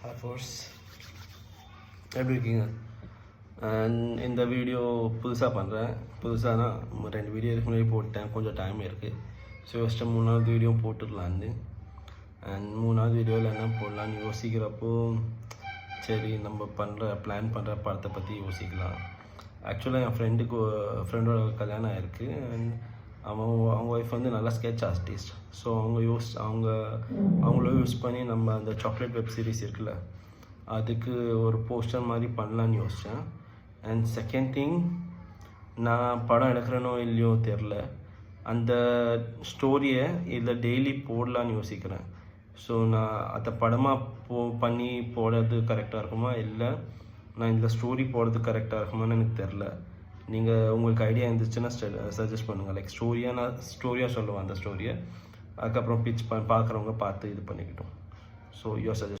Hello force, எப்படி இருக்கீங்க? இந்த வீடியோ புதுசாக பண்ணுறேன். புதுசாக தான் 2 வீடியோ இதுக்கு முன்னாடி போட்டேன். கொஞ்சம் டைம் இருக்குது. ஸோ ஃபஸ்ட்டு 3வது வீடியோ போட்டுடலான்னு. அண்ட் 3வது வீடியோவில் என்ன போடலான்னு யோசிக்கிறப்போ, சரி நம்ம பிளான் பண்ணுற படத்தை பற்றி யோசிக்கலாம். ஆக்சுவலாக என் ஃப்ரெண்டோட கல்யாணம் ஆகிருக்கு. அண்ட் அவங்க ஒய்ஃப் வந்து நல்லா ஸ்கெட்ச் ஆர்டிஸ்ட். ஸோ அவங்கள யூஸ் பண்ணி நம்ம அந்த சாக்லேட் வெப் சீரிஸ் இருக்குல்ல, அதுக்கு ஒரு போஸ்டர் மாதிரி பண்ணலான்னு யோசித்தேன். அண்ட் செகண்ட் திங், நான் படம் எடுக்கிறேனோ இல்லையோ தெரில, அந்த ஸ்டோரியை இதில் டெய்லி போடலான்னு யோசிக்கிறேன். ஸோ நான் அதை படமாக பண்ணி போடுறது கரெக்டாக இருக்குமா, இல்லை நான் இந்த ஸ்டோரி போடுறது கரெக்டாக இருக்குமான்னு எனக்கு தெரில. நீங்கள் உங்களுக்கு ஐடியா இருந்துச்சுன்னா சஜஸ்ட் பண்ணுங்கள். லைக் நான் ஸ்டோரியாக சொல்லுவேன் அந்த ஸ்டோரியை. அதுக்கப்புறம் பிச் பார்க்குறவங்க பார்த்து இது பண்ணிக்கிட்டோம். So your suggest.